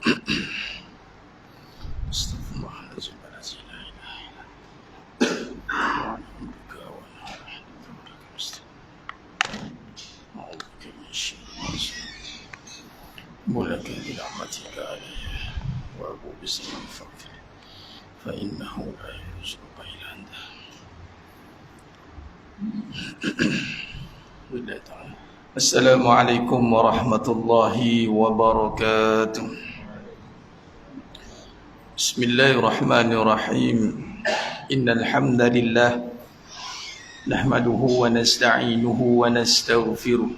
ملك برحمتك علي وأبو بسم فضلك فإنه لا يرزق إلا أنت. السلام عليكم ورحمة الله وبركاته. بسم الله الرحمن الرحيم. إن الحمد لله نحمده ونستعينه ونستغفره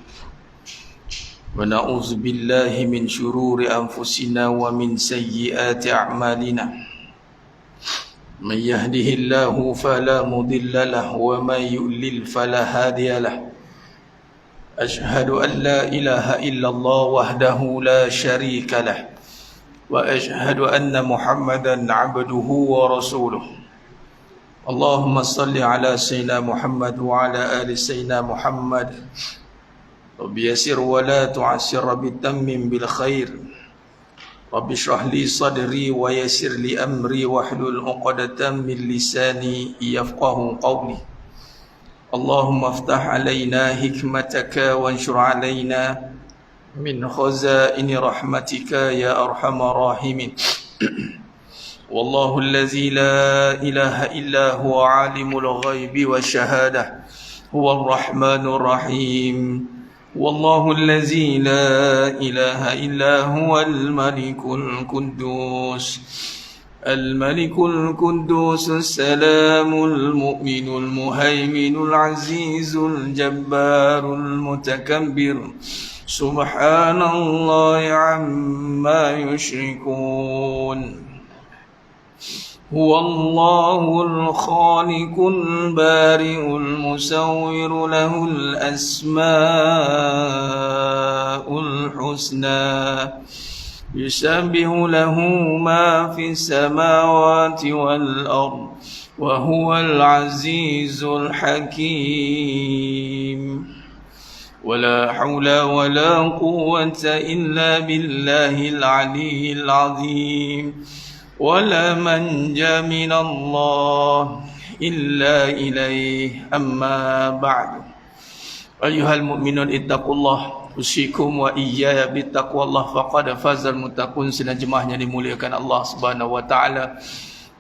ونعوذ بالله من شرور أنفسنا ومن سيئات أعمالنا. من يهده الله فلا مضل له ومن يضلل فلا هادي له. أشهد أن لا إله إلا الله وحده لا شريك له وأشهد أن محمدا عبده ورسوله. اللهم صل على سيدنا محمد وعلى آل سيدنا محمد. رب يسر ولا تعسر بالتمم بالخير. رب اشرح لي صدري ويسر لي أمري واحلل عقدة من لساني يفقه قولي. اللهم افتح علينا حكمتك وانشر علينا من خزائن رحمتك يا أرحم الراحمين. والله الذي لا إله إلا هو عالم الغيب والشهادة هو الرحمن الرحيم. والله الذي لا إله إلا هو الملك القدوس الملك القدوس السلام المؤمن المهيمن العزيز الجبار المتكبر. سبحان الله عما يشركون. هو الله الخالق البارئ المصور له الأسماء الحسنى يسبح له ما في السماوات والأرض وهو العزيز الحكيم. ولا حول ولا قوة إلا بالله العلي العظيم. ولا منجا من الله إلا إليه. أما بعد. أيها المؤمنون اتقوا الله أوصيكم وإياي بتقوى الله فقد فاز المتقون. Sidang jemaah yang dimuliakan Allah Subhanahu wa taala,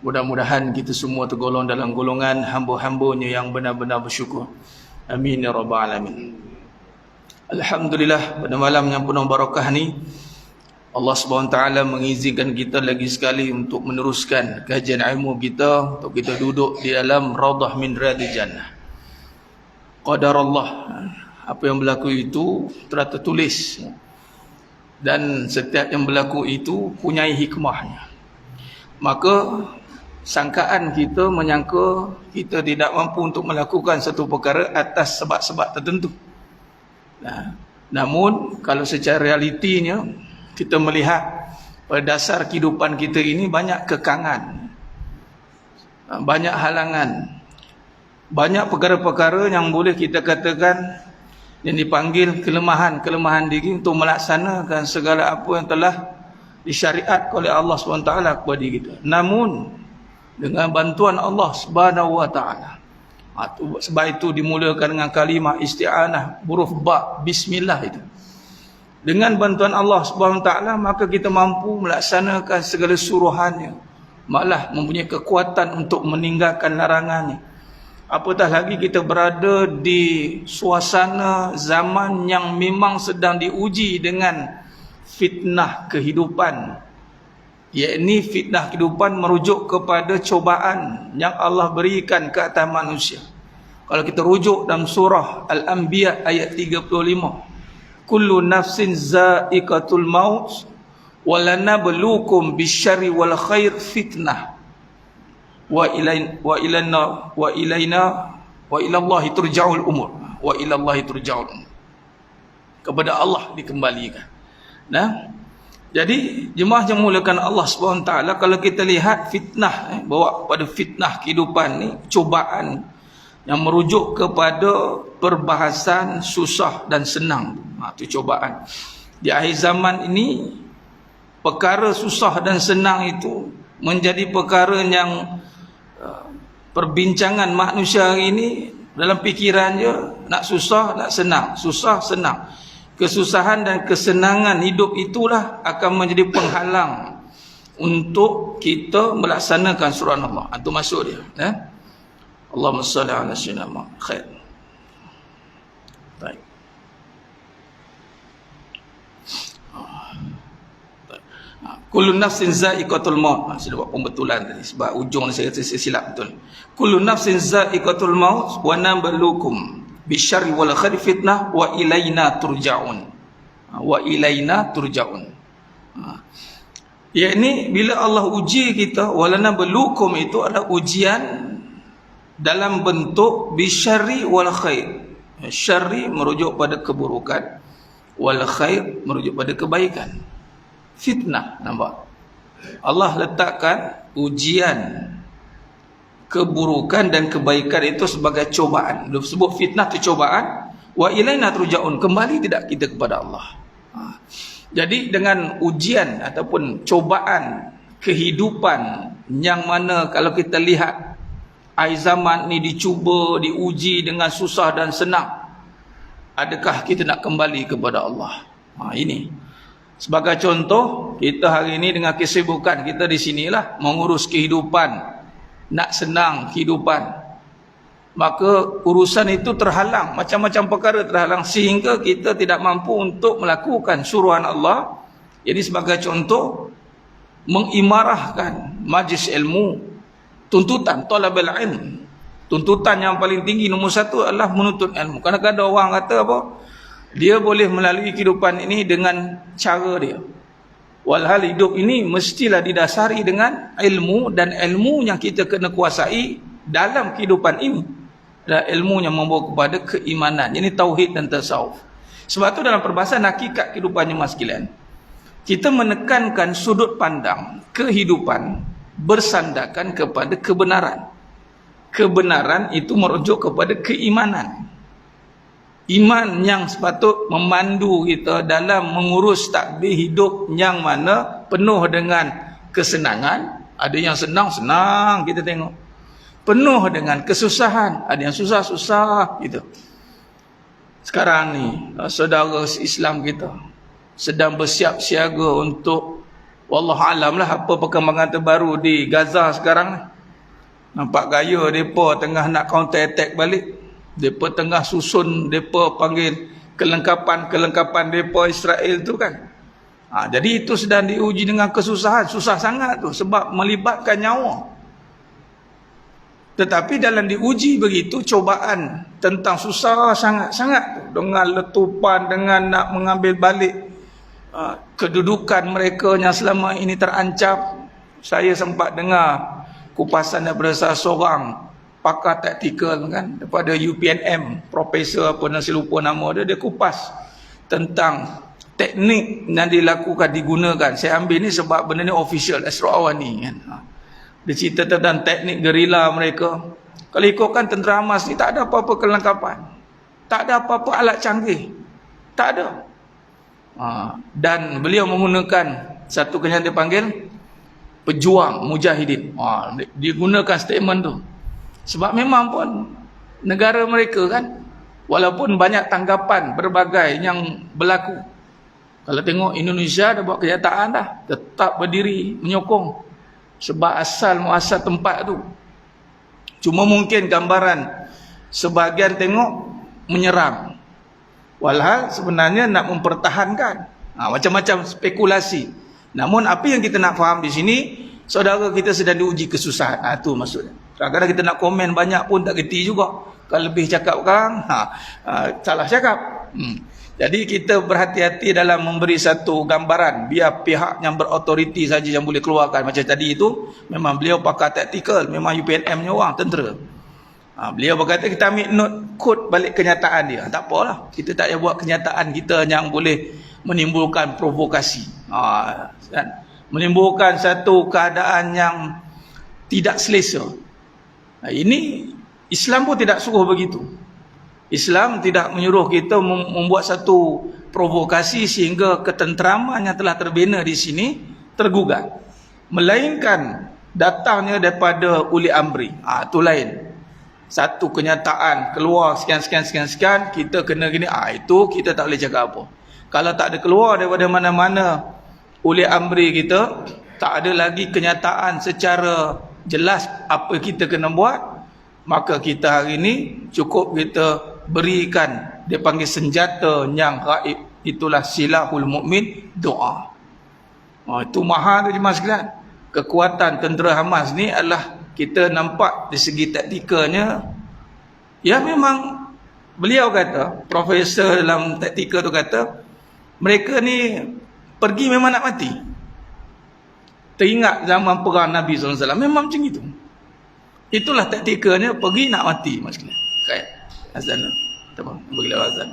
mudah-mudahan kita semua tergolong dalam golongan hamba-hambanya yang benar-benar bersyukur. Amin ya rabbal alamin. Alhamdulillah, pada malam yang penuh barakah ni Allah Subhanahu wa taala mengizinkan kita lagi sekali untuk meneruskan kajian ilmu kita, untuk kita duduk di dalam Raudhah min Riyadhil Jannah. Qadar Allah, apa yang berlaku itu telah tertulis, dan setiap yang berlaku itu punya hikmahnya. Maka sangkaan kita menyangka kita tidak mampu untuk melakukan satu perkara atas sebab-sebab tertentu. Namun kalau secara realitinya kita melihat pada dasar kehidupan kita ini banyak kekangan, banyak halangan, banyak perkara-perkara yang boleh kita katakan yang dipanggil kelemahan diri untuk melaksanakan segala apa yang telah disyariat oleh Allah SWT kepada kita. Namun dengan bantuan Allah Subhanahu wa taala, sebab itu dimulakan dengan kalimah isti'anah, huruf ba, bismillah itu. Dengan bantuan Allah Subhanahu wa taala maka kita mampu melaksanakan segala suruhannya, malah mempunyai kekuatan untuk meninggalkan larangannya. Apatah lagi kita berada di suasana zaman yang memang sedang diuji dengan fitnah kehidupan, yakni fitnah kehidupan merujuk kepada cobaan yang Allah berikan ke atas manusia. Kalau kita rujuk dalam surah Al-Anbiya ayat 35, kullu nafsin za'iqatul maut wa lanabluukum bisyarri wal khair fitnah wa ilallahi turja'ul umur. Wa ilallahi turja'ul umur. Kepada Allah dikembalikan. Nah, jadi jemaah yang dimuliakan Allah SWT, kalau kita lihat fitnah, bawa pada fitnah kehidupan ni, cobaan yang merujuk kepada perbahasan susah dan senang. Itu cobaan. Di akhir zaman ini perkara susah dan senang itu menjadi perkara yang perbincangan manusia hari ini dalam fikirannya, nak susah, nak senang, susah, senang. Kesusahan dan kesenangan hidup itulah akan menjadi penghalang untuk kita melaksanakan surah Allah. Itu maksud dia. Allahumma salli ala sayyidina Muhammad. Khair. Baik. Kullu nafsin za'iqatul maut. Saya buat pembetulan tadi sebab ujung ni saya silap betul. Kullu nafsin za'iqatul maut wa nabluukum bisyarri wal khairi fitnah wa ilaina turja'un. Wa ilaina turja'un. Yakni bila Allah uji kita, walana belukum itu adalah ujian dalam bentuk bisyarri wal khair. Syarri merujuk pada keburukan, wal khair merujuk pada kebaikan. Fitnah, nampak? Allah letakkan ujian keburukan dan kebaikan itu sebagai cobaan. Dia sebut fitnah itu cobaan. Wa ilaina turja'un, kembali tidak kita kepada Allah. Jadi dengan ujian ataupun cobaan kehidupan yang mana kalau kita lihat akhir zaman ni dicuba, diuji dengan susah dan senang, adakah kita nak kembali kepada Allah? Ini sebagai contoh, kita hari ini dengan kesibukan kita di sinilah mengurus kehidupan, nak senang kehidupan, maka urusan itu terhalang, macam-macam perkara terhalang sehingga kita tidak mampu untuk melakukan suruhan Allah. Jadi sebagai contoh, mengimarahkan majlis ilmu, tuntutan talabul ilm, tuntutan yang paling tinggi nombor satu adalah menuntut ilmu. Kadang-kadang orang kata apa? Dia boleh melalui kehidupan ini dengan cara dia. Walhal hidup ini mestilah didasari dengan ilmu, dan ilmu yang kita kena kuasai dalam kehidupan ini adalah ilmu yang membawa kepada keimanan. Ini tauhid dan tasawuf. Sebab itu dalam perbahasan hakikat kehidupan jemaah sekalian, kita menekankan sudut pandang kehidupan bersandarkan kepada kebenaran. Kebenaran itu merujuk kepada keimanan. Iman yang sepatut memandu kita dalam mengurus takbir hidup yang mana penuh dengan kesenangan. Ada yang senang-senang kita tengok, penuh dengan kesusahan, ada yang susah-susah gitu. Sekarang ni saudara Islam kita sedang bersiap siaga untuk, wallahu alam lah, apa perkembangan terbaru di Gaza sekarang ni. Nampak gaya mereka tengah nak counter attack balik. Mereka tengah susun, mereka panggil kelengkapan mereka Israel tu kan. Jadi itu sedang diuji dengan kesusahan. Susah sangat tu sebab melibatkan nyawa. Tetapi dalam diuji begitu, cobaan tentang susah sangat-sangat tu, dengan letupan, dengan nak mengambil balik kedudukan mereka yang selama ini terancam. Saya sempat dengar kupasan daripada salah seorang pakar taktikal kan, daripada UPNM, profesor apa saya lupa nama dia kupas tentang teknik yang dilakukan, digunakan. Saya ambil ni sebab benda ni official Ashraf Awani kan. Dia cerita tentang teknik gerila mereka. Kalau ikutkan tentera Hamas ni, tak ada apa-apa kelengkapan, tak ada apa-apa alat canggih, tak ada. Dan beliau menggunakan satu kenyataan dia panggil pejuang mujahidin. Dia gunakan statement tu sebab memang pun negara mereka kan, walaupun banyak tanggapan berbagai yang berlaku, kalau tengok Indonesia dah buat kenyataan dah, tetap berdiri menyokong sebab asal muasal tempat tu. Cuma mungkin gambaran sebahagian tengok menyerang, walhal sebenarnya nak mempertahankan. Macam-macam spekulasi. Namun apa yang kita nak faham di sini, saudara kita sedang diuji kesusahan. Itu maksudnya. Kadang-kadang kita nak komen banyak pun tak gerti juga. Kalau lebih cakap orang, salah cakap. Jadi kita berhati-hati dalam memberi satu gambaran, biar pihak yang berautoriti saja yang boleh keluarkan. Macam tadi itu, memang beliau pakar taktikal, memang UPNM-nya orang, tentera. Beliau berkata kita ambil note, kod balik kenyataan dia. Tak apalah, kita tak payah buat kenyataan kita yang boleh menimbulkan provokasi, kan? Menimbulkan satu keadaan yang tidak selesa. Ini Islam pun tidak suruh begitu. Islam tidak menyuruh kita membuat satu provokasi sehingga ketenteraman yang telah terbina di sini tergugat, melainkan datangnya daripada uli amri. Itu lain. Satu kenyataan keluar sekian, kita kena gini, itu kita tak boleh cakap apa. Kalau tak ada keluar daripada mana-mana uli amri kita, tak ada lagi kenyataan secara jelas apa kita kena buat, maka kita hari ini cukup kita berikan, dia panggil senjata yang gaib, itulah silahul mukmin, doa. Itu mahal tu jemaah sekalian. Kekuatan tentera Hamas ni adalah, kita nampak di segi taktikalnya, ya memang beliau kata, profesor dalam taktikal tu kata, mereka ni pergi memang nak mati. Teringat zaman perang Nabi SAW, memang macam itu. Itulah taktikalnya, pergi nak mati, mas sekalian. Kaya azan, teman, bagilah azan.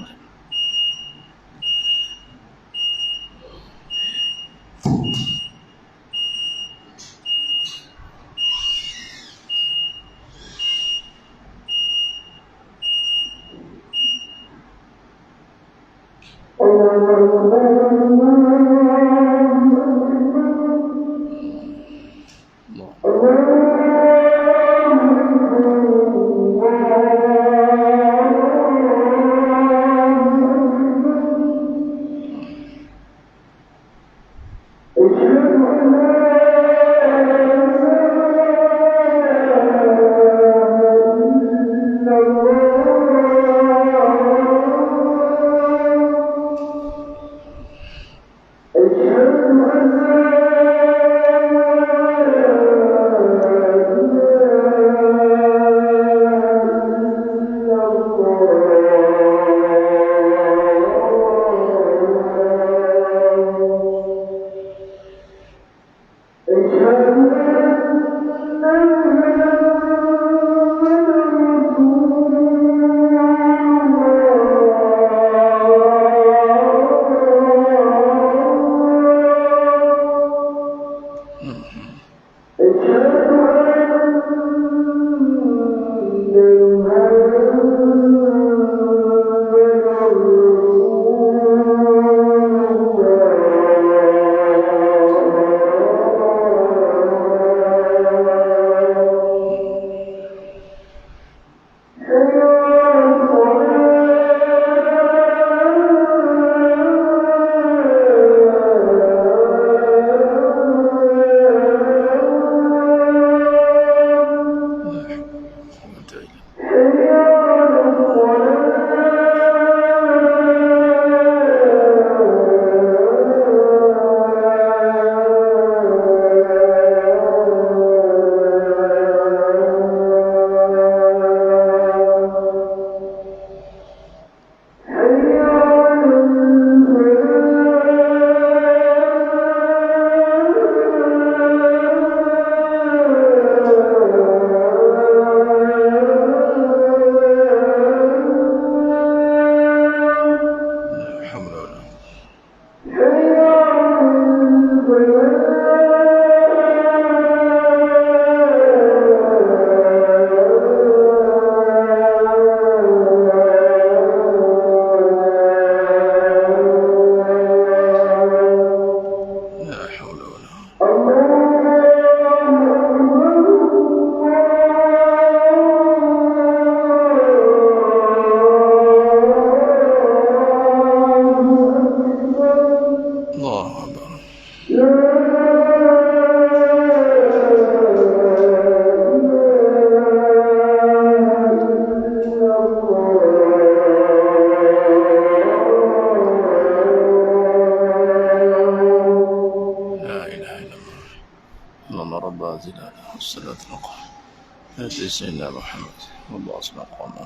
سيدنا محمد والله أسمع قومه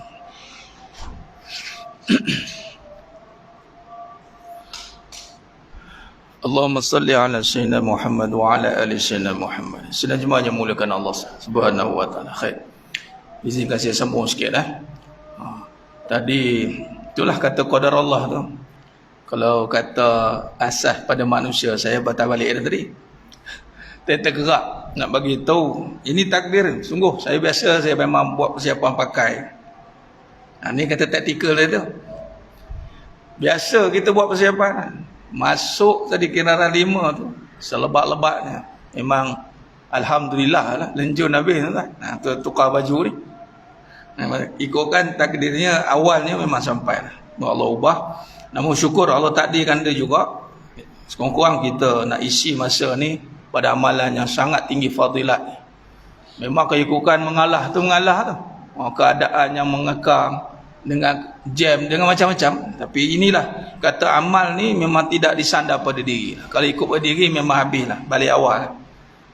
Allahumma salli ala Sayyidina Muhammad wa ala ali Sayyidina Muhammad. Sedang jemaah yang muliakan Allah Subhanahu wa taala. Khair. Izinkan saya sambung sikit Tadi itulah kata qadar Allah tu. Kalau kata asas pada manusia, saya batal balik tadi. Tergerak nak bagi tahu ini takdir. Sungguh saya biasa, saya memang buat persiapan pakai. Ni kata taktikal dia tu. Biasa kita buat persiapan. Masuk tadi kendaraan 5 tu, Selebat-lebatnya. Memang alhamdulillah lah, lenjun habis tuan. Tukar baju ni. Ikutkan takdirnya, awalnya memang sampai lah. Allah ubah. Namun syukur Allah takdirkan dia juga. Sekurang-kurang kita nak isi masa ni pada amalan yang sangat tinggi fadilat ni. Memang keikukan mengalah tu. Keadaan yang mengekang dengan jam, dengan macam-macam. Tapi inilah, kata amal ni memang tidak disandar pada diri. Kalau ikut pada diri memang habislah, balik awal.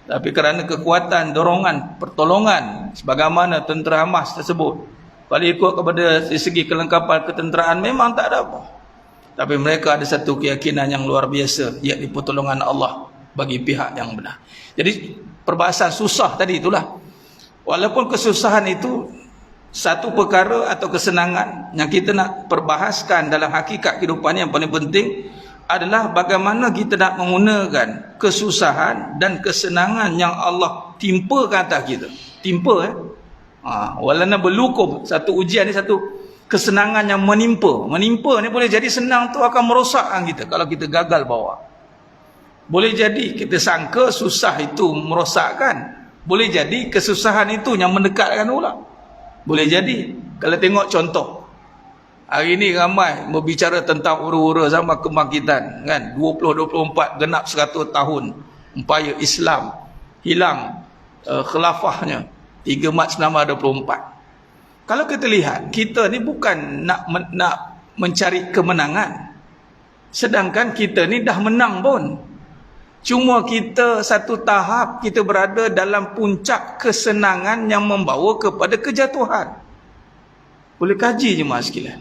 Tapi kerana kekuatan, dorongan, pertolongan sebagaimana tentera Hamas tersebut, kalau ikut kepada segi kelengkapan ketenteraan memang tak ada apa. Tapi mereka ada satu keyakinan yang luar biasa, iaitu pertolongan Allah bagi pihak yang benar. Jadi perbahasan susah tadi itulah. Walaupun kesusahan itu satu perkara atau kesenangan yang kita nak perbahaskan dalam hakikat kehidupan yang paling penting adalah bagaimana kita nak menggunakan kesusahan dan kesenangan yang Allah timpa ke atas kita. Timpa walana berlukum, satu ujian ni satu kesenangan yang menimpa. Menimpa ni boleh jadi senang tu akan merosakkan kita kalau kita gagal bawa. Boleh jadi kita sangka susah itu merosakkan. Boleh jadi kesusahan itu yang mendekatkan pula. Boleh jadi. Kalau tengok contoh, hari ni ramai berbicara tentang ura-ura zaman kebangkitan kan, 2024 genap 100 tahun upaya Islam hilang khilafahnya 3 Mac 1924. Kalau kita lihat, kita ni bukan nak mencari kemenangan, sedangkan kita ni dah menang pun. Cuma kita satu tahap kita berada dalam puncak kesenangan yang membawa kepada kejatuhan. Boleh kaji jemaah sekalian.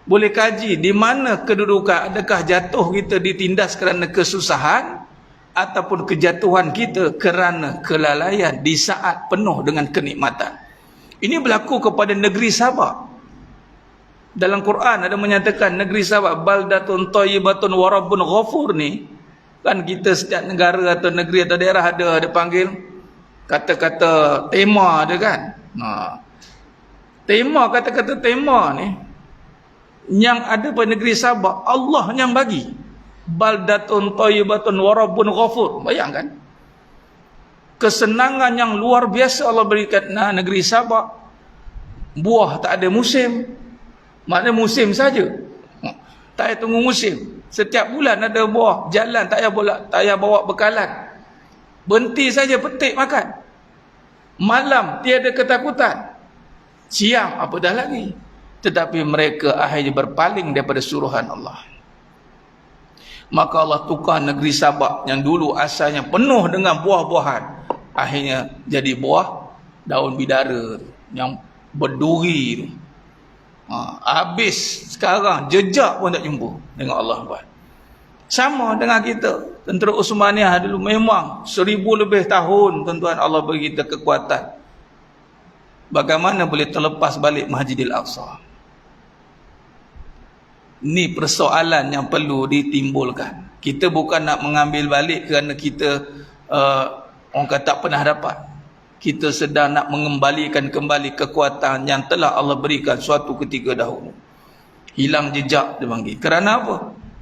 Boleh kaji di mana kedudukan, adakah jatuh kita ditindas kerana kesusahan ataupun kejatuhan kita kerana kelalaian di saat penuh dengan kenikmatan. Ini berlaku kepada negeri Sabah. Dalam Quran ada menyatakan negeri Sabah, baldatun thayyibatun wa rabbun ghafur ni. Kan kita setiap negara atau negeri atau daerah ada panggil kata-kata tema ada kan. Tema, kata-kata tema ni yang ada pada negeri Sabah, Allah yang bagi. Baldatun thayyibatun wa rabbun ghafur. Bayangkan. Kesenangan yang luar biasa Allah berikan negeri Sabah. Buah tak ada musim. Maknanya musim saja. Tak payah tunggu musim. Setiap bulan ada buah. Jalan tak payah bawa bekalan. Berhenti saja petik makan. Malam tiada ketakutan. Siang apa dah lagi. Tetapi mereka akhirnya berpaling daripada suruhan Allah. Maka Allah tukar negeri Sabah yang dulu asalnya penuh dengan buah-buahan, akhirnya jadi buah daun bidara yang berduri tu. Habis sekarang jejak pun tak jumpa dengan Allah buat. Sama dengan kita, tentera Uthmaniyah dulu memang 1000 lebih tahun tuan-tuan Allah bagi kita kekuatan. Bagaimana boleh terlepas balik Masjidil Aqsa? Ini persoalan yang perlu ditimbulkan. Kita bukan nak mengambil balik kerana kita orang kata tak pernah dapat. Kita sedang nak mengembalikan kembali kekuatan yang telah Allah berikan suatu ketika dahulu. Hilang jejak dia panggil. Kerana apa?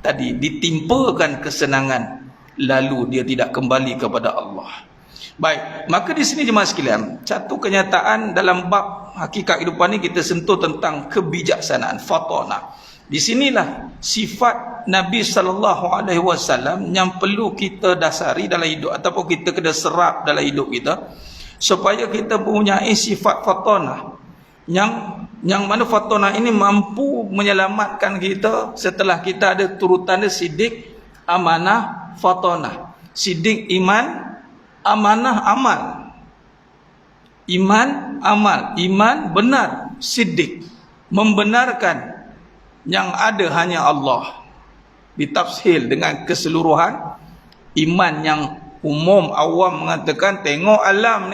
Tadi ditimpakan kesenangan, lalu dia tidak kembali kepada Allah. Baik, maka di sini jemaah sekalian, satu kenyataan dalam bab hakikat kehidupan ini kita sentuh tentang kebijaksanaan, fatona. Di sinilah sifat Nabi SAW yang perlu kita dasari dalam hidup, ataupun kita kena serap dalam hidup kita, supaya kita mempunyai sifat fatonah yang mana fatonah ini mampu menyelamatkan kita setelah kita ada turutan sidik, amanah, fatonah. Sidik iman, amanah amal. Iman amal, iman benar, sidik membenarkan yang ada hanya Allah, ditafsir dengan keseluruhan. Iman yang umum awam mengatakan tengok alam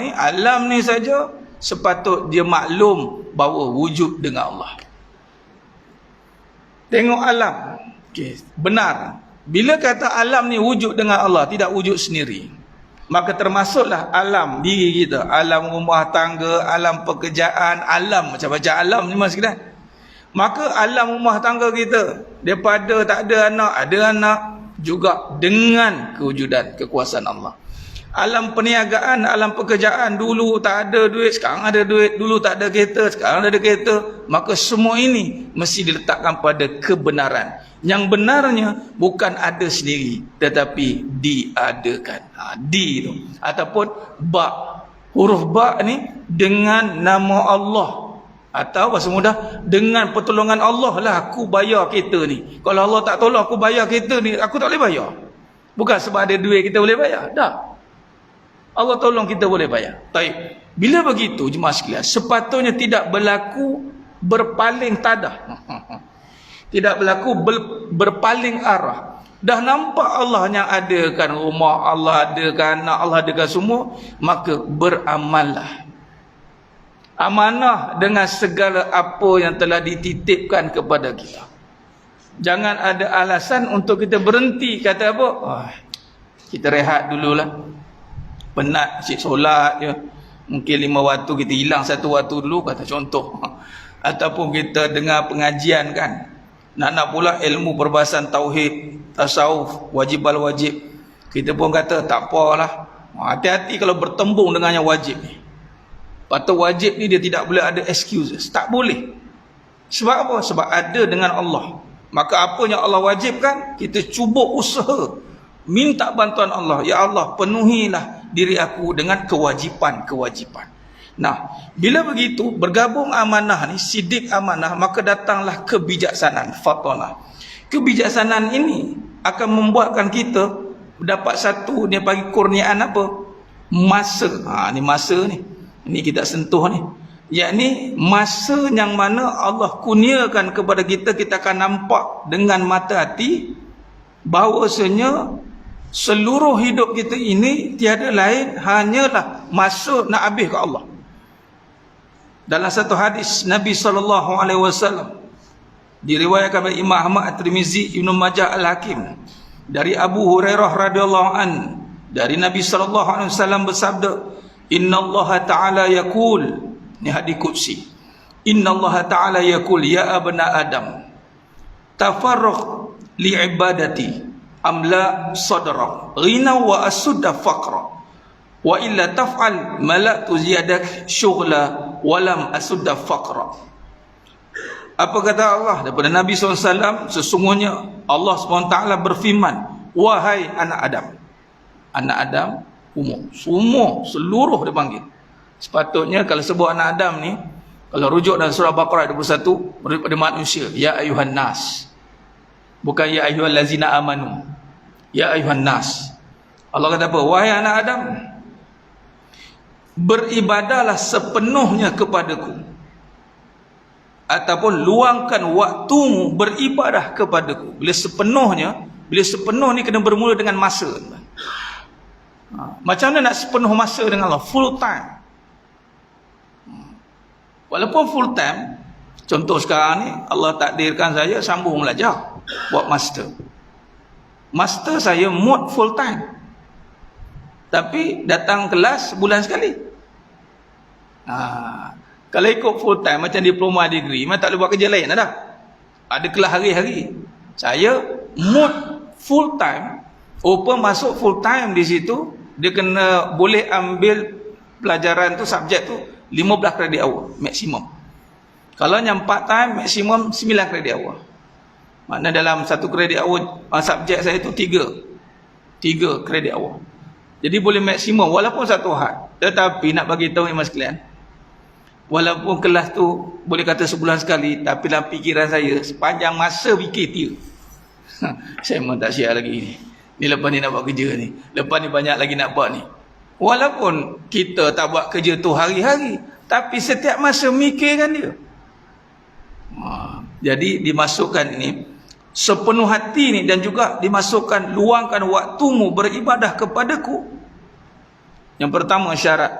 ni saja sepatut dia maklum bahawa wujud dengan Allah. Tengok alam, benar. Bila kata alam ni wujud dengan Allah, tidak wujud sendiri, maka termasuklah alam diri kita, alam rumah tangga, alam pekerjaan, alam macam-macam alam ni mas kita. Maka alam rumah tangga kita, daripada tak ada anak, ada anak, juga dengan kewujudan kekuasaan Allah. Alam perniagaan, alam pekerjaan, dulu tak ada duit, sekarang ada duit, dulu tak ada kereta, sekarang ada kereta, maka semua ini mesti diletakkan pada kebenaran. Yang benarnya bukan ada sendiri, tetapi diadakan. Di tu ataupun ba, huruf ba ni dengan nama Allah, atau bahasa mudah, dengan pertolongan Allah lah aku bayar kereta ni. Kalau Allah tak tolong aku bayar kereta ni, aku tak boleh bayar. Bukan sebab ada duit kita boleh bayar, tak. Allah tolong kita boleh bayar. Baik. Bila begitu jemaah sekalian, sepatutnya tidak berlaku berpaling tadah. Tidak berlaku berpaling arah. Dah nampak Allah yang adakan rumah, Allah adakan anak, Allah adakan semua, maka beramallah. Amanah dengan segala apa yang telah dititipkan kepada kita. Jangan ada alasan untuk kita berhenti. Kata apa? Kita rehat dululah. Penat asyik solat je. Mungkin 5 waktu kita hilang 1 waktu dulu, kata contoh. Ataupun kita dengar pengajian kan. Nak pula ilmu perbahasan tauhid, tasawuf, wajib al-wajib. Kita pun kata tak apalah. Hati-hati kalau bertembung dengan yang wajib ni. Patut wajib ni dia tidak boleh ada excuses. Tak boleh. Sebab apa? Sebab ada dengan Allah. Maka apa yang Allah wajibkan, kita cuba usaha. Minta bantuan Allah. Ya Allah, penuhilah diri aku dengan kewajipan-kewajipan. Nah, bila begitu, bergabung amanah ni, sidik amanah, maka datanglah kebijaksanaan, fatonah. Kebijaksanaan ini akan membuatkan kita dapat satu, dia bagi kurniaan apa? Masa. Ni masa ni. Ini kita sentuh ni. Yakni masa yang mana Allah kurniakan kepada kita, kita akan nampak dengan mata hati bahawasanya seluruh hidup kita ini tiada lain hanyalah masa nak habis ke Allah. Dalam satu hadis Nabi SAW diriwayatkan oleh Imam Ahmad At-Tirmizi, Ibnu Majah Al-Hakim, dari Abu Hurairah radhiyallahu an, dari Nabi SAW bersabda, Innallaha ta'ala yaqul, ni hadis qudsi, Innallaha ta'ala yaqul ya abna Adam tafarraq li ibadati amla sadra ghina wa asudda faqra wa illa taf'al mala'tu ziyadak syughla walam asudda faqra. Apa kata Allah daripada Nabi SAW? Sesungguhnya Allah SWT berfirman, wahai anak Adam. Anak Adam umum, semua, seluruh dia panggil. Sepatutnya kalau sebut anak Adam ni, kalau rujuk dalam surah Baqarah 21, daripada manusia, ya ayuhan nas, bukan ya ayuhal lazina amanu, ya ayuhan nas. Allah kata apa? Wahai anak Adam, beribadahlah sepenuhnya kepadaku, ataupun luangkan waktumu beribadah kepadaku. Bila sepenuh ni kena bermula dengan masa. Macam mana nak sepenuh masa dengan Allah? Full time. Walaupun full time, contoh sekarang ni Allah takdirkan saya sambung belajar buat master. Master saya mood full time, tapi datang kelas sebulan sekali. Kalau ikut full time macam diploma degree, memang tak boleh buat kerja lain dah. Ada kelas hari-hari. Saya mood full time, open masuk full time di situ, dia kena boleh ambil pelajaran tu, subjek tu 15 kredit awal maksimum. Kalau yang part time maksimum 9 kredit awal. Maknanya dalam satu kredit awal subjek saya tu 3 kredit awal. Jadi boleh maksimum walaupun satu had. Tetapi nak bagi tahu Mas sekalian, walaupun kelas tu boleh kata sebulan sekali, tapi dalam fikiran saya sepanjang masa fikir dia. Saya memang tak siap lagi ni. Ni lepas ni nak buat kerja ni. Lepas ni banyak lagi nak buat ni. Walaupun kita tak buat kerja tu hari-hari, tapi setiap masa mikirkan dia. Jadi dimasukkan ini sepenuh hati ni, dan juga dimasukkan luangkan waktumu beribadah kepadaku. Yang pertama syarat,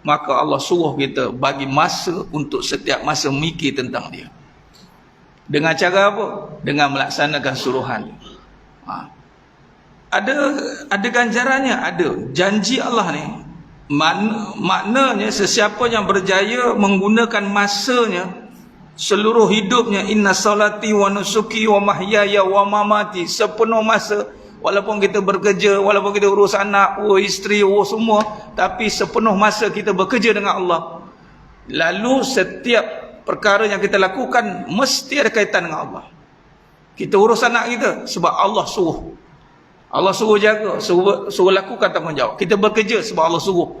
maka Allah suruh kita bagi masa untuk setiap masa mikir tentang dia. Dengan cara apa? Dengan melaksanakan suruhan dia. Ada ganjarannya, ada. Janji Allah ni maknanya sesiapa yang berjaya menggunakan masanya seluruh hidupnya, inna salati wa nusuki wa mahyaya wa mamati, sepenuh masa Walaupun kita bekerja, walaupun kita urus anak, isteri, semua, tapi sepenuh masa kita bekerja dengan Allah. Lalu setiap perkara yang kita lakukan mesti ada kaitan dengan Allah. Kita urus anak kita sebab Allah suruh. Allah suruh jaga, suruh lakukan tanggungjawab. Kita bekerja sebab Allah suruh.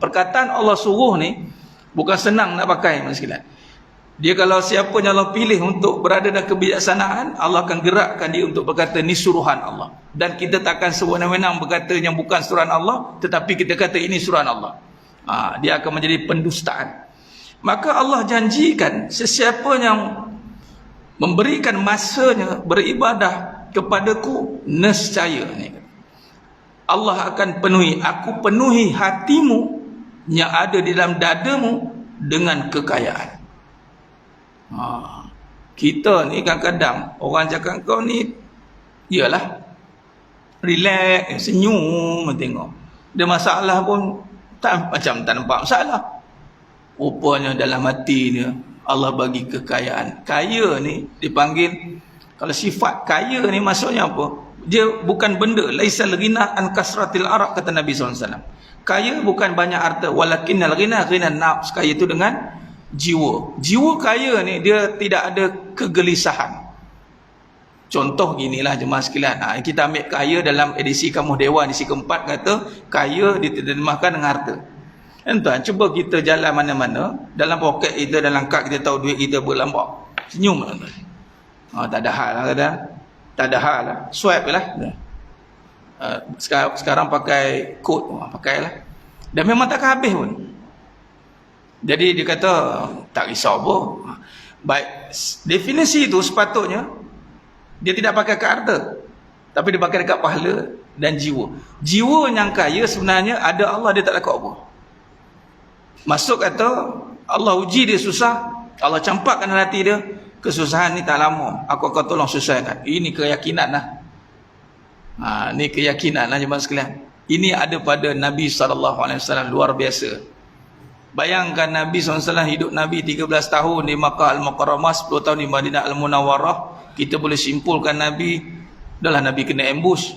Perkataan Allah suruh ni bukan senang nak pakai, sekalian. Dia kalau siapa yang Allah pilih untuk berada dalam kebijaksanaan, Allah akan gerakkan dia untuk berkata ni suruhan Allah. Dan kita takkan sewenang-wenang berkata yang bukan suruhan Allah, tetapi kita kata ini suruhan Allah. Dia akan menjadi pendustaan. Maka Allah janjikan sesiapa yang memberikan masanya beribadah kepadaku, nescaya ni, Allah akan penuhi, aku penuhi hatimu yang ada di dalam dadamu dengan kekayaan. Kita ni kadang-kadang orang cakap kau ni iyalah relax, senyum tengok. Dia masalah pun macam tak nampak masalah. Rupanya dalam hati dia Allah bagi kekayaan. Kaya ni dipanggil, kalau sifat kaya ni maksudnya apa? Dia bukan benda. Laisal ghina an kasratil araq, kata Nabi SAW. Kaya bukan banyak harta, walakinnal ghina ghinan nafs. Kaya itu dengan jiwa. Jiwa kaya ni dia tidak ada kegelisahan. Contoh ginilah jemaah sekalian. Kita ambil kaya dalam edisi Kamus Dewan edisi keempat, kata kaya diterjemahkan dengan harta. Tuan, cuba kita jalan mana-mana, dalam poket kita, dalam kad kita tahu duit kita berlambak. Senyum lah tuan. Tak ada hal lah kadang. Tak ada hal lah. Swipe lah. Sekarang pakai kod, pakailah. Dan memang takkan habis pun. Jadi dia kata tak risau pun. Baik, definisi itu sepatutnya dia tidak pakai ke harta, tapi dia pakai dekat pahala dan jiwa. Jiwa yang kaya sebenarnya ada Allah, dia tak lakukan apa. Masuk kata Allah uji dia susah, Allah campakkan dalam hati dia, kesusahan ni tak lama, aku akan tolong susahkan. Ini keyakinan lah. Ini keyakinan lah jemaah sekalian. Ini ada pada Nabi SAW, luar biasa. Bayangkan Nabi SAW hidup Nabi 13 tahun di Makkah Al-Mukarramah, 10 tahun di Madinah Al-Munawwarah. Kita boleh simpulkan Nabi, adalah Nabi kena ambush.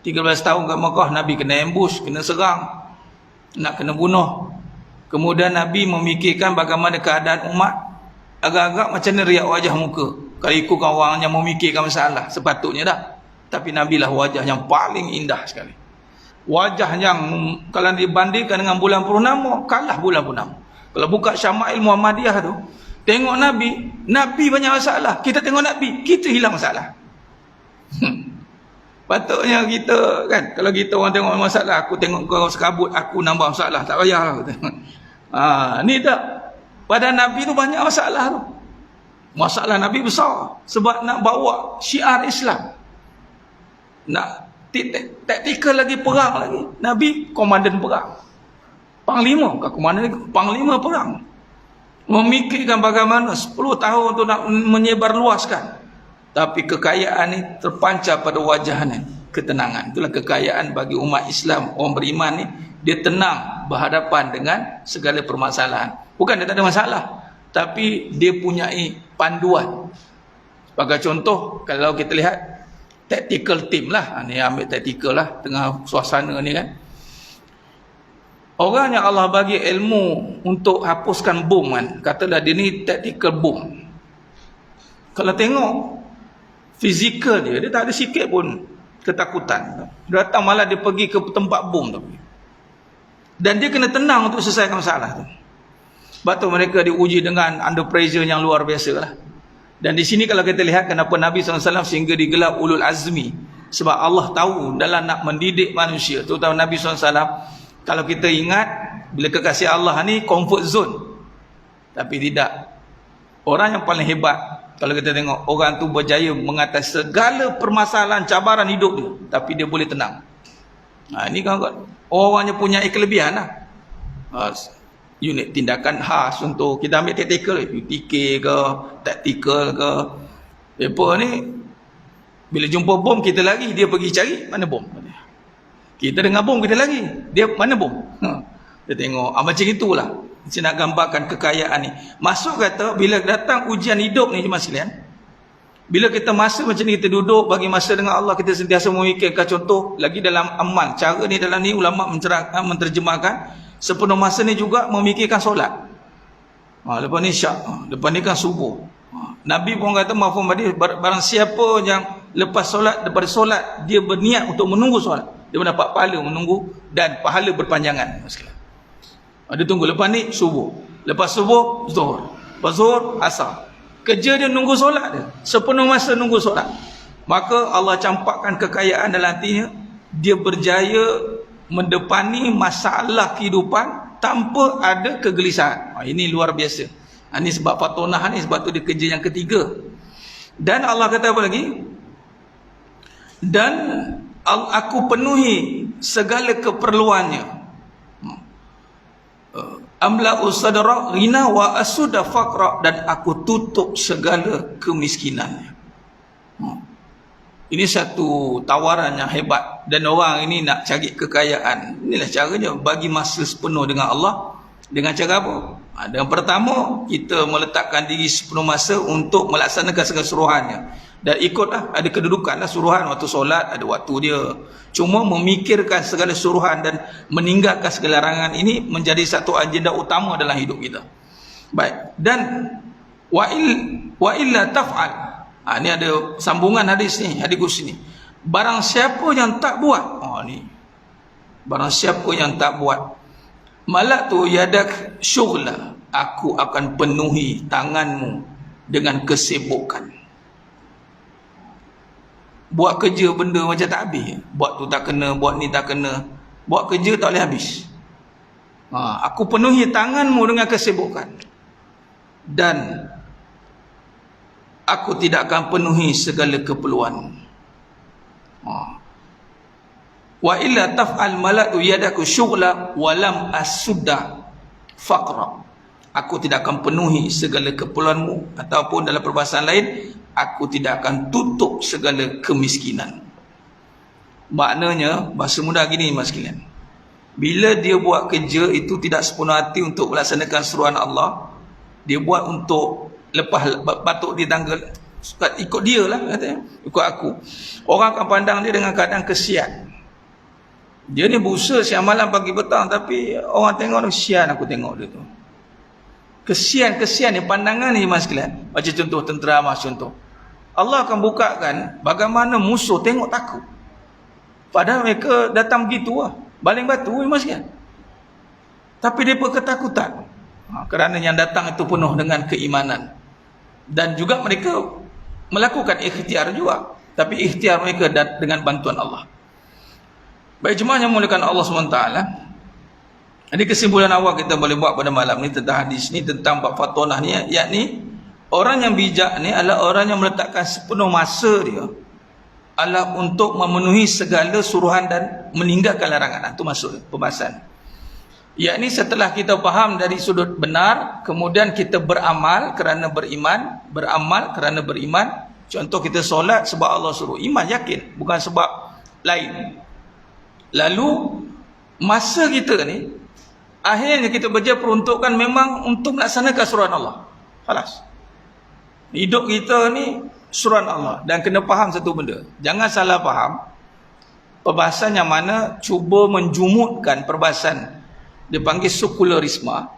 13 tahun kat Makkah, Nabi kena ambush, kena serang, nak kena bunuh. Kemudian Nabi memikirkan bagaimana keadaan umat. Agak-agak macam mana riak wajah muka. Kalau ikutkan orang yang memikirkan masalah, sepatutnya dah. Tapi Nabi lah wajah yang paling indah sekali. Wajah yang kalau dibandingkan dengan bulan purnama, kalah bulan purnama. Kalau buka Syama'il Muhammadiyah tu, tengok Nabi, Nabi banyak masalah. Kita tengok Nabi, kita hilang masalah. Patutnya kita kan, kalau kita orang tengok masalah, aku tengok kau sekabut, aku nambah masalah, tak payahlah. Ni tak. Pada Nabi tu banyak masalah tu. Masalah Nabi besar sebab nak bawa syiar Islam. Nak taktikal lagi, perang lagi. Nabi komandan perang, panglima, bukan komandan, panglima perang. Memikirkan bagaimana 10 tahun tu nak menyebar luaskan. Tapi kekayaan ni terpancar pada wajah ni, ketenangan. Itulah kekayaan bagi umat Islam. Orang beriman ni, dia tenang berhadapan dengan segala permasalahan. Bukan dia tak ada masalah, tapi dia punyai panduan. Sebagai contoh, kalau kita lihat tactical team lah, ni ambil tactical lah tengah suasana ni kan. Orang yang Allah bagi ilmu untuk hapuskan bom kan, katalah dia ni tactical bom. Kalau tengok fizikal dia tak ada sikit pun ketakutan. Dia datang malah dia pergi ke tempat bom tu. Dan dia kena tenang untuk selesaikan masalah tu. Sebab tu mereka diuji dengan under pressure yang luar biasa lah. Dan di sini kalau kita lihat kenapa Nabi SAW sehingga digelar ulul azmi. Sebab Allah tahu dalam nak mendidik manusia, terutama Nabi SAW, kalau kita ingat, bila kekasih Allah ni comfort zone. Tapi tidak. Orang yang paling hebat, kalau kita tengok, orang tu berjaya mengatasi segala permasalahan, cabaran hidup dia. Tapi dia boleh tenang. Ini kan orang yang punya kelebihan lah. Unit tindakan khas untuk kita ambil tactical, UTK ke, tactical ke. Mereka ni, bila jumpa bom, kita lari, dia pergi cari, mana bom? Kita dengar bom, kita lari, dia mana bom? Dia tengok, macam itulah. Saya nak gambarkan kekayaan ni. Masuk kata, bila datang ujian hidup ni, jemaah sekalian, Bila kita masa macam ni, kita duduk bagi masa dengan Allah, kita sentiasa memikirkan. Contoh lagi dalam amal, cara ni dalam ni ulama menterjemahkan, sepenuh masa ni juga memikirkan solat. Lepas ni syak, lepas ni kan subuh. Nabi pun kata, mafhum hadis, barang siapa yang lepas solat, daripada solat dia berniat untuk menunggu solat, dia mendapat pahala menunggu dan pahala berpanjangan. Dia tunggu, lepas ni subuh, lepas subuh zuhur, lepas zuhur asar. Kerja dia nunggu solat dia, sepenuh masa nunggu solat. Maka Allah campakkan kekayaan dalam hatinya, dia berjaya mendepani masalah kehidupan tanpa ada kegelisahan. Ini luar biasa. Ini sebab fatonah ni, sebab tu dia kerja yang ketiga. Dan Allah kata apa lagi? Dan aku penuhi segala keperluannya. Amla'u sadra ghina wa asuda faqra, dan aku tutup segala kemiskinannya. Ini satu tawaran yang hebat, dan orang ini nak cari kekayaan. Inilah caranya bagi masa sepenuh dengan Allah. Dengan cara apa? Yang pertama, kita meletakkan diri sepenuh masa untuk melaksanakan segala suruhannya. Dan ikutlah, ada kedudukanlah suruhan waktu solat, ada waktu dia. Cuma memikirkan segala suruhan dan meninggalkan segala larangan ini menjadi satu agenda utama dalam hidup kita. Baik. Dan wa illa taf'al. Ini ada sambungan hadis ni, hadis kursi ni. Barang siapa yang tak buat, ni. Barang siapa yang tak buat, malaktu yadak syughla, aku akan penuhi tanganmu dengan kesibukan. Buat kerja benda macam tak habis. Buat tu tak kena, buat ni tak kena. Buat kerja tak boleh habis. Aku penuhi tanganmu dengan kesibukan. Dan aku tidak akan penuhi segala keperluan. Wa illa taf'al malatu yadaku syughla walam asudda faqra. Aku tidak akan penuhi segala keperluanmu, ataupun dalam perbahasan lain, aku tidak akan tutup segala kemiskinan. Maknanya bahasa mudah gini mas sekalian, bila dia buat kerja itu tidak sepenuh hati untuk melaksanakan suruhan Allah, dia buat untuk lepas batuk di tangga, ikut dia lah katanya, ikut aku, orang akan pandang dia dengan keadaan kesian. Dia ni berusaha siang malam pagi petang, tapi orang tengok tu kesian, aku tengok dia tu kesian ni, pandangan ni mas sekalian. Macam contoh tentera mas, contoh Allah akan bukakan bagaimana musuh tengok takut, padahal mereka datang begitu lah, baling batu mas sekalian, tapi mereka ketakutan kerana yang datang itu penuh dengan keimanan. Dan juga mereka melakukan ikhtiar juga, tapi ikhtiar mereka dengan bantuan Allah. Baik jemaah yang muliakan Allah SWT, ini kesimpulan awal kita boleh buat pada malam ni tentang hadis ni, tentang bab fatonah ni, yakni orang yang bijak ni adalah orang yang meletakkan sepenuh masa dia adalah untuk memenuhi segala suruhan dan meninggalkan larangan. Itu maksud pembahasan. Yakni setelah kita faham dari sudut benar, kemudian kita beramal kerana beriman, beramal kerana beriman. Contoh kita solat sebab Allah suruh, iman yakin, bukan sebab lain. Lalu masa kita ni akhirnya kita peruntukkan memang untuk melaksanakan suruhan Allah. Khalas. Hidup kita ni suruhan Allah, dan kena faham satu benda. Jangan salah faham. Perbahasan yang mana cuba menjumutkan perbahasan, dia panggil sekularisme.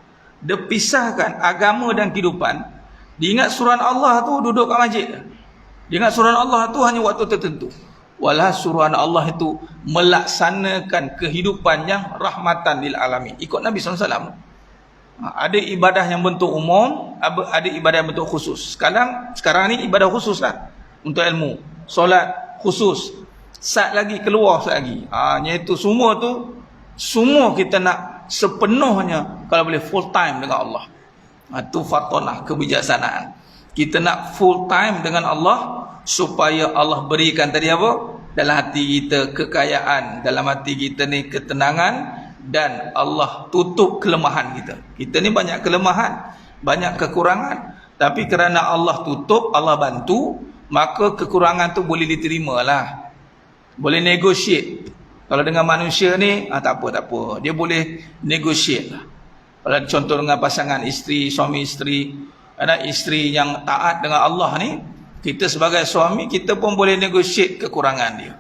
Dia pisahkan agama dan kehidupan. Dia ingat suruhan Allah tu duduk kat masjid. Dia ingat suruhan Allah tu hanya waktu tertentu. Walah suruhan Allah itu melaksanakan kehidupan yang rahmatan lil alamin. Ikut Nabi SAW. Ada ibadah yang bentuk umum, ada ibadah yang bentuk khusus. Sekarang ni ibadah khusus lah untuk ilmu. Solat khusus. Sat lagi keluar sat lagi. Iaitu semua tu, semua kita nak sepenuhnya kalau boleh full time dengan Allah. Itu fatonah, kebijaksanaan. Kita nak full time dengan Allah supaya Allah berikan tadi apa? Dalam hati kita kekayaan, dalam hati kita ni ketenangan, dan Allah tutup kelemahan kita. Kita ni banyak kelemahan, banyak kekurangan, tapi kerana Allah tutup, Allah bantu, maka kekurangan tu boleh diterima lah. Boleh negotiate. Kalau dengan manusia ni, tak apa. Dia boleh negotiate lah. Kalau contoh dengan pasangan isteri, suami isteri, ada isteri yang taat dengan Allah ni, Kita sebagai suami, kita pun boleh negotiate kekurangan dia.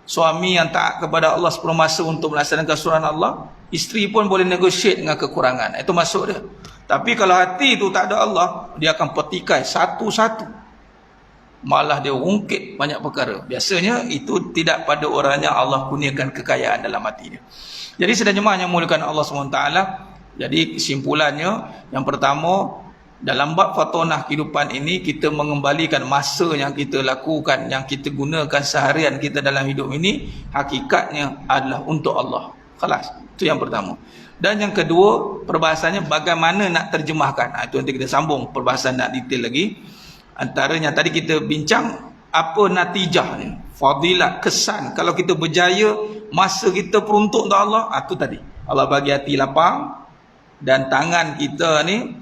Suami yang taat kepada Allah sepenuh masa untuk melaksanakan suruhan Allah, isteri pun boleh negotiate dengan kekurangan. Itu masuk dia. Tapi kalau hati itu tak ada Allah, dia akan petikai satu-satu. Malah dia ungkit banyak perkara. Biasanya itu tidak pada orangnya Allah kurniakan kekayaan dalam hati dia. Jadi sedang jemaah yang muliakan Allah SWT, jadi kesimpulannya, yang pertama, dalam bab fatonah kehidupan ini, kita mengembalikan masa yang kita lakukan, yang kita gunakan seharian kita dalam hidup ini, hakikatnya adalah untuk Allah. Khalas. Itu yang pertama. Dan yang kedua, perbahasannya bagaimana nak terjemahkan. Itu nanti kita sambung perbahasan nak detail lagi. Antaranya tadi kita bincang apa natijahnya, fadilat, kesan kalau kita berjaya, masa kita peruntuk untuk Allah. Itu tadi, Allah bagi hati lapang, dan tangan kita ni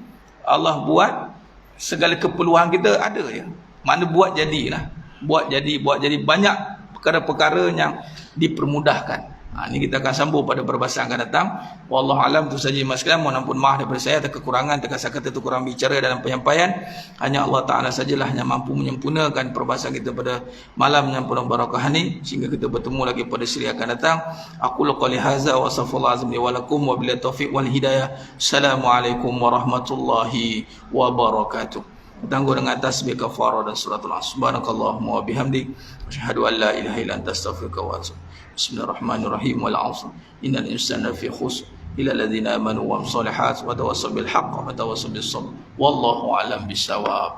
Allah buat segala keperluan kita ada ya. Mana buat jadilah. Buat jadi banyak perkara-perkara yang dipermudahkan. Ini kita akan sambung pada perbahasan akan datang. Wallahu alam, itu saja mas sekalian. Mohon ampun maaf daripada saya atas kekurangan, terkasar kata itu kurang bicara dalam penyampaian. Hanya Allah Ta'ala sajalah yang mampu menyempurnakan perbahasan kita pada malam yang penuh barakah ini, sehingga kita bertemu lagi pada siri akan datang. Aku qouli hadza wa astaghfirullah azim li wa lakum wa billahi taufiq wal hidayah. Assalamualaikum warahmatullahi wabarakatuh. Tangguh dengan tasbih kafarah dan suratul asr. Subhanakallahumma wa bihamdik, asyhadu an la ilaha illa anta, astaghfiruka wa atubu. Bismillahirrahmanirrahim. Wal 'asr. Innal insana fi khusr illa alladhina amanu wa amilus solihat wa tawassaw bil haqq wa tawassaw bis sabr. Wallahu a'lam bissawab.